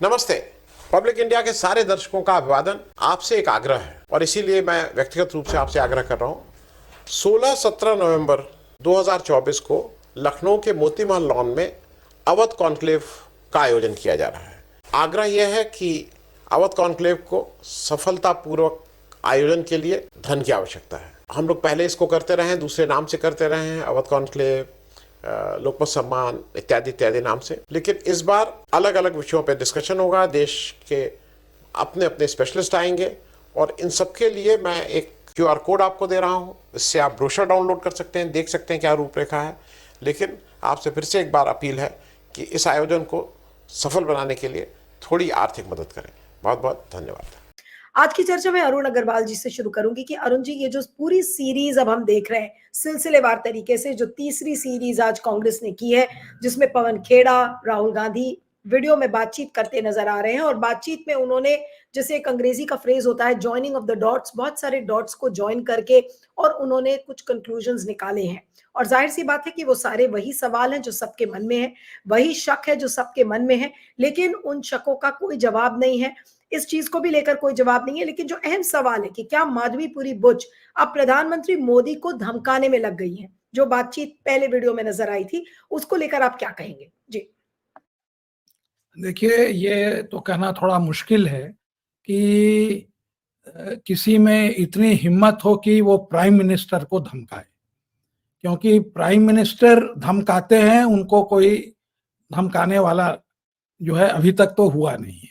नमस्ते। Public India के सारे दर्शकों का अभिवादन। आपसे एक आग्रह है और इसीलिए मैं व्यक्तिगत रूप से आपसे आग्रह कर रहा हूं। 16-17 नवंबर 2024 को लखनऊ के मोती महल लॉन में अवध कॉन्क्लेव का आयोजन किया जा रहा है। आग्रह यह है कि अवध कॉन्क्लेव को सफलतापूर्वक आयोजन के लिए धन की आवश्यकता है। हम लोग पहले इसको करते रहे हैं, दूसरे नाम से करते रहे हैं, अवध कॉन्क्लेव, लोकमत सम्मान इत्यादि इत्यादि नाम से। लेकिन इस बार अलग अलग विषयों पर डिस्कशन होगा। देश के अपने अपने स्पेशलिस्ट आएंगे और इन सबके लिए मैं एक QR कोड आपको दे रहा हूं। इससे आप ब्रोशर डाउनलोड कर सकते हैं, देख सकते हैं क्या रूपरेखा है। लेकिन आपसे फिर से एक बार अपील है कि इस आयोजन को सफल बनाने के लिए थोड़ी आर्थिक मदद करें। बहुत बहुत धन्यवाद। आज की चर्चा में अरुण अग्रवाल जी से शुरू करूंगी कि अरुण जी, ये जो पूरी सीरीज अब हम देख रहे हैं सिलसिलेवार तरीके से, जो तीसरी सीरीज आज कांग्रेस ने की है, जिसमें पवन खेड़ा, राहुल गांधी वीडियो में बातचीत करते नजर आ रहे हैं और बातचीत में उन्होंने, जैसे एक अंग्रेजी का फ्रेज होता है, जॉइनिंग ऑफ द डॉट्स, बहुत सारे डॉट्स को ज्वाइन करके और उन्होंने कुछ कंक्लूजन्स निकाले हैं। और जाहिर सी बात है कि वो सारे वही सवाल हैं जो सबके मन में है, वही शक है जो सबके मन में है, लेकिन उन शकों का कोई जवाब नहीं है, इस चीज को भी लेकर कोई जवाब नहीं है। लेकिन जो अहम सवाल है कि क्या माधवीपुरी बुच अब प्रधानमंत्री मोदी को धमकाने में लग गई है, जो बातचीत पहले वीडियो में नजर आई थी, उसको लेकर आप क्या कहेंगे? जी देखिए, ये तो कहना थोड़ा मुश्किल है कि किसी में इतनी हिम्मत हो कि वो प्राइम मिनिस्टर को धमकाए, क्योंकि प्राइम मिनिस्टर धमकाते हैं, उनको कोई धमकाने वाला जो है अभी तक तो हुआ नहीं है।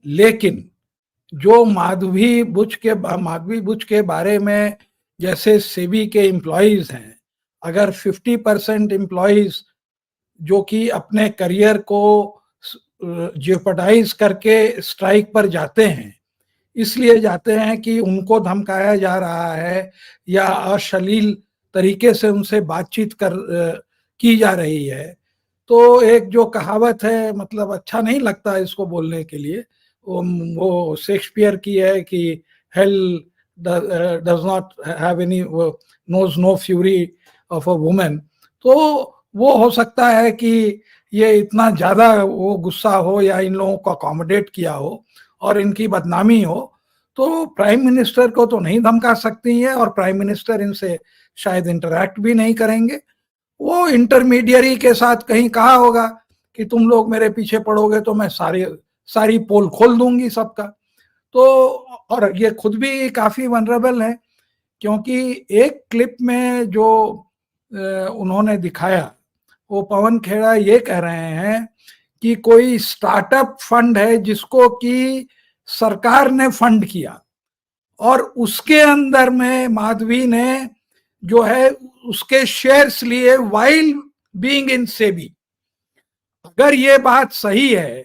लेकिन जो माधवी बुच के बारे में, जैसे सेबी के एम्प्लॉइज हैं, अगर 50% एम्प्लॉइज जो कि अपने करियर को जेपरडाइज करके स्ट्राइक पर जाते हैं, इसलिए जाते हैं कि उनको धमकाया जा रहा है या अश्लील तरीके से उनसे बातचीत की जा रही है, तो एक जो कहावत है, मतलब अच्छा नहीं लगता इसको बोलने के लिए, वो शेक्सपियर की है कि hell does not have any knows no fury of a woman. तो वो हो सकता है कि ये इतना ज्यादा वो गुस्सा हो या इन लोगों को अकोमोडेट किया हो और इनकी बदनामी हो, तो प्राइम मिनिस्टर को तो नहीं धमका सकती है और प्राइम मिनिस्टर इनसे शायद इंटरैक्ट भी नहीं करेंगे। वो इंटरमीडियरी के साथ कहीं कहा होगा कि तुम लोग मेरे पीछे पड़ोगे तो मैं सारी पोल खोल दूंगी सबका। तो और ये खुद भी काफी वनरेबल है, क्योंकि एक क्लिप में जो उन्होंने दिखाया, वो पवन खेड़ा ये कह रहे हैं कि कोई स्टार्टअप फंड है जिसको कि सरकार ने फंड किया और उसके अंदर में माधवी ने जो है उसके शेयर्स लिए वाइल बीइंग इन सेबी। अगर ये बात सही है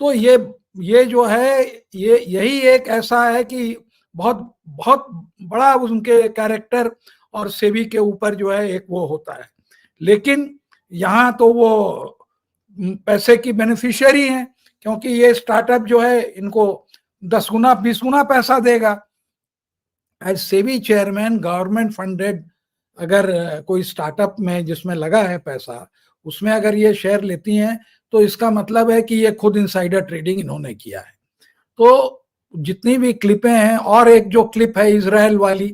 तो ये जो है ये यही एक ऐसा है कि बहुत बहुत बड़ा उनके कैरेक्टर और सेबी के ऊपर जो है एक वो होता है। लेकिन यहाँ तो वो पैसे की बेनिफिशियरी हैं, क्योंकि ये स्टार्टअप जो है इनको 10 गुना 20 गुना पैसा देगा। As SEBI chairman, government funded अगर कोई स्टार्टअप में जिसमें लगा है पैसा, उसमें अगर ये शेयर लेती हैं तो इसका मतलब है कि ये खुद इनसाइडर ट्रेडिंग इन्होंने किया है। तो जितनी भी क्लिपें हैं, और एक जो क्लिप है इजराइल वाली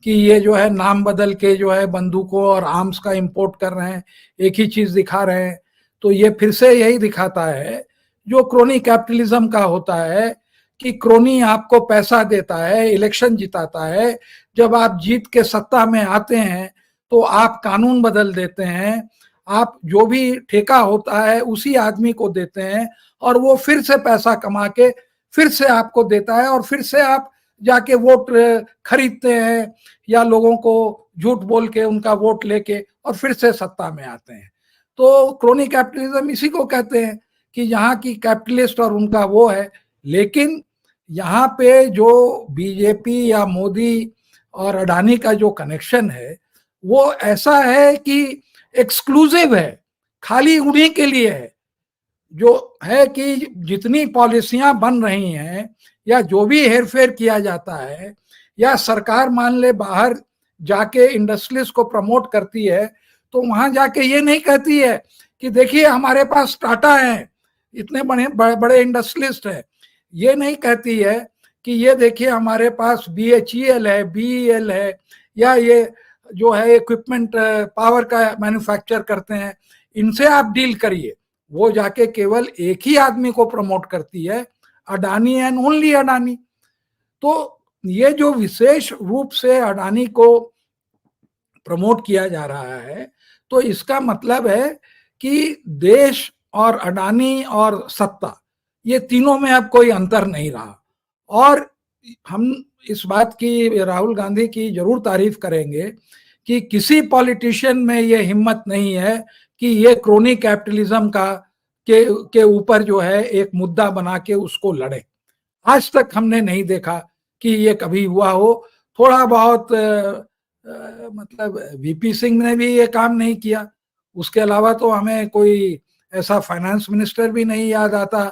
कि ये जो है नाम बदल के जो है बंदूकों और आर्म्स का इंपोर्ट कर रहे हैं, एक ही चीज दिखा रहे हैं, तो ये फिर से यही दिखाता है जो क्रोनी कैपिटलिज्म का होता है कि क्रोनी आपको पैसा देता है, इलेक्शन जिताता है, जब आप जीत के सत्ता में आते हैं तो आप कानून बदल देते हैं, आप जो भी ठेका होता है उसी आदमी को देते हैं और वो फिर से पैसा कमा के फिर से आपको देता है और फिर से आप जाके वोट खरीदते हैं या लोगों को झूठ बोल के उनका वोट लेके और फिर से सत्ता में आते हैं। तो क्रोनी कैपिटलिज्म इसी को कहते हैं कि यहाँ की कैपिटलिस्ट और उनका वो है। लेकिन यहाँ पे जो बीजेपी या मोदी और अडानी का जो कनेक्शन है वो ऐसा है कि एक्सक्लूसिव है, खाली उन्हीं के लिए है। जो है कि जितनी पॉलिसियां बन रही हैं या जो भी हेरफेर किया जाता है, या सरकार मान ले बाहर जाके इंडस्ट्रीज को प्रमोट करती है तो वहां जाके ये नहीं कहती है कि देखिए हमारे पास टाटा है, इतने बड़े इंडस्ट्रियलिस्ट है, ये नहीं कहती है कि ये देखिए हमारे पास BHEL है, BEL है, या ये जो है इक्विपमेंट पावर का मैन्युफैक्चर करते हैं, इनसे आप डील करिए। वो जाके केवल एक ही आदमी को प्रमोट करती है, अडानी एंड ओनली अडानी। तो ये जो विशेष रूप से अडानी को प्रमोट किया जा रहा है, तो इसका मतलब है कि देश और अडानी और सत्ता, ये तीनों में अब कोई अंतर नहीं रहा। और हम इस बात की राहुल गांधी की जरूर तारीफ करेंगे कि किसी पॉलिटिशियन में ये हिम्मत नहीं है कि ये क्रोनी कैपिटलिज्म के ऊपर जो है एक मुद्दा बना के उसको लड़े। आज तक हमने नहीं देखा कि ये कभी हुआ हो। थोड़ा बहुत मतलब VP सिंह ने भी ये काम नहीं किया, उसके अलावा तो हमें कोई ऐसा फाइनेंस मिनिस्टर भी नहीं याद आता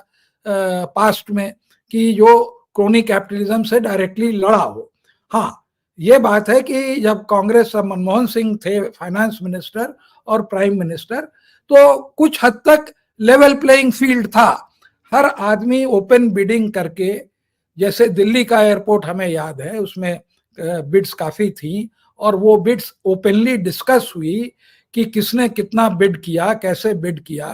पास्ट में कि जो क्रोनी कैपिटलिज्म से डायरेक्टली लड़ा हो। हाँ, ये बात है कि जब कांग्रेस मनमोहन सिंह थे फाइनेंस मिनिस्टर और प्राइम मिनिस्टर, तो कुछ हद तक लेवल प्लेइंग फील्ड था। हर आदमी ओपन बिडिंग करके, जैसे दिल्ली का एयरपोर्ट हमें याद है, उसमें बिड्स काफी थी और वो बिड्स ओपनली डिस्कस हुई कि किसने कितना बिड किया, कैसे बिड किया,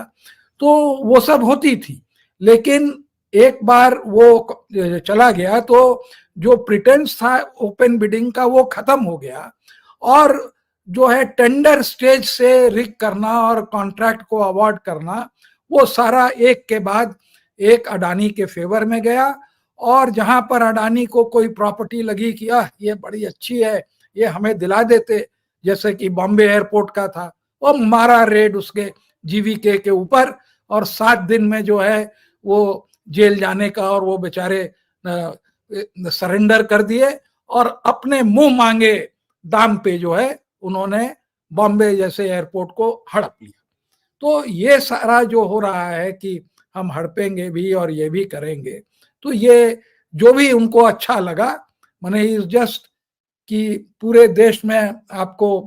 तो वो सब होती थी। लेकिन एक बार वो चला गया तो जो प्रिटेंस था ओपन बिडिंग का वो खत्म हो गया, और जो है टेंडर स्टेज से रिग करना और कॉन्ट्रैक्ट को अवार्ड करना, वो सारा एक के बाद एक अडानी के फेवर में गया। और जहां पर अडानी को कोई प्रॉपर्टी लगी कि ये बड़ी अच्छी है, ये हमें दिला देते, जैसे कि बॉम्बे एयरपोर्ट का था, वो मारा रेड उसके GVK के ऊपर, और 7 दिन में जो है वो जेल जाने का, और वो बेचारे सरेंडर कर दिए और अपने मुंह मांगे दाम पे जो है उन्होंने बॉम्बे जैसे एयरपोर्ट को हड़प लिया। तो ये सारा जो हो रहा है कि हम हड़पेंगे भी और ये भी करेंगे, तो ये जो भी उनको अच्छा लगा, माने इज जस्ट कि पूरे देश में आपको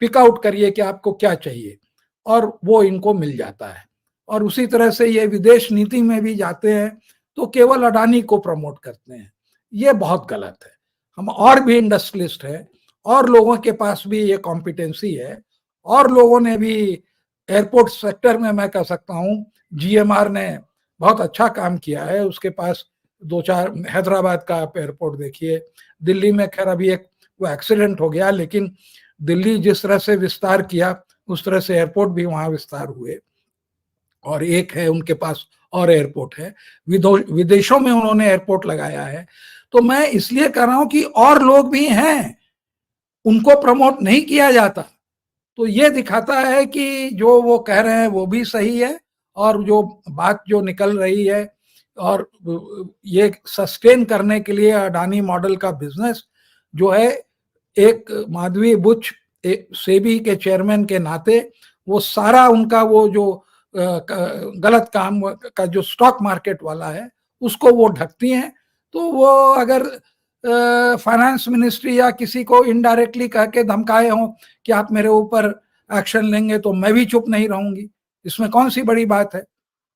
पिक आउट करिए कि आपको क्या चाहिए, और वो इनको मिल जाता है। और उसी तरह से ये विदेश नीति में भी जाते हैं तो केवल अडानी को प्रमोट करते हैं। ये बहुत गलत है। हम और भी इंडस्ट्रियलिस्ट हैं, और लोगों के पास भी ये कॉम्पिटेंसी है, और लोगों ने भी एयरपोर्ट सेक्टर में, मैं कह सकता हूँ GMR ने बहुत अच्छा काम किया है। उसके पास 2-4, हैदराबाद का आप एयरपोर्ट देखिए, दिल्ली में खैर अभी एक वो एक्सीडेंट हो गया, लेकिन दिल्ली जिस तरह से विस्तार किया उस तरह से एयरपोर्ट भी वहां विस्तार हुए। और एक है उनके पास और एयरपोर्ट है, विदेशों में उन्होंने एयरपोर्ट लगाया है। तो मैं इसलिए कह रहा हूं कि और लोग भी हैं, उनको प्रमोट नहीं किया जाता। तो ये दिखाता है कि जो वो कह रहे हैं वो भी सही है, और जो बात जो निकल रही है, और ये सस्टेन करने के लिए अडानी मॉडल का बिजनेस जो है, एक माधवी बुच सेबी के चेयरमैन के नाते, वो सारा उनका वो जो गलत काम का जो स्टॉक मार्केट वाला है उसको वो ढकती हैं। तो वो अगर फाइनेंस मिनिस्ट्री या किसी को इनडायरेक्टली कह के धमकाए हों कि आप मेरे ऊपर एक्शन लेंगे, तो मैं भी चुप नहीं रहूंगी, इसमें कौन सी बड़ी बात है,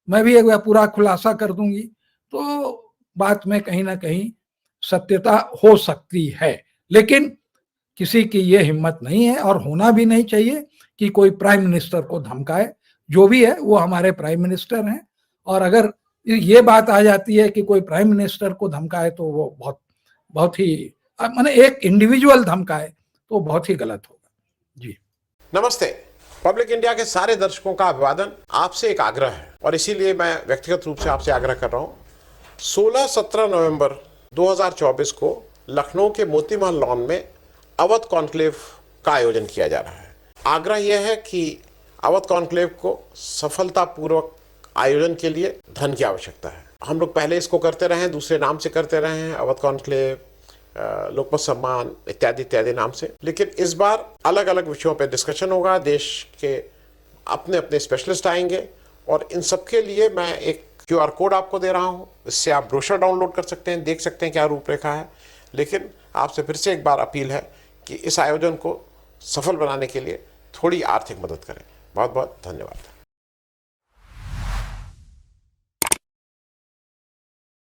मैं भी एक पूरा खुलासा कर दूंगी। तो बात में कहीं ना कहीं सत्यता हो सकती है, लेकिन किसी की ये हिम्मत नहीं है, और होना भी नहीं चाहिए कि कोई प्राइम मिनिस्टर को धमकाए। जो भी है वो हमारे प्राइम मिनिस्टर हैं, और अगर ये बात आ जाती है कि कोई प्राइम मिनिस्टर को धमकाए तो वो बहुत बहुत ही, माने एक इंडिविजुअल धमकाए तो बहुत ही गलत होगा। जी नमस्ते। पब्लिक इंडिया के सारे दर्शकों का अभिवादन। आपसे एक आग्रह है, और इसीलिए मैं व्यक्तिगत रूप से आपसे आग्रह कर रहा हूं। 16-17 नवंबर 2024 को लखनऊ के मोती महल लॉन में अवध कॉन्क्लेव का आयोजन किया जा रहा है। आग्रह यह है कि अवध कॉन्क्लेव को सफलतापूर्वक आयोजन के लिए धन की आवश्यकता है। हम लोग पहले इसको करते रहे हैं, दूसरे नाम से करते रहे हैं, अवध कॉन्क्लेव, लोकमत सम्मान इत्यादि इत्यादि नाम से, लेकिन इस बार अलग अलग विषयों पर डिस्कशन होगा। देश के अपने अपने स्पेशलिस्ट आएंगे, और इन सबके लिए मैं एक QR कोड आपको दे रहा हूं। इससे आप ब्रोशर डाउनलोड कर सकते हैं, देख सकते हैं क्या रूपरेखा है। लेकिन आपसे फिर से एक बार अपील है कि इस आयोजन को सफल बनाने के लिए थोड़ी आर्थिक मदद करें। बहुत बहुत धन्यवाद।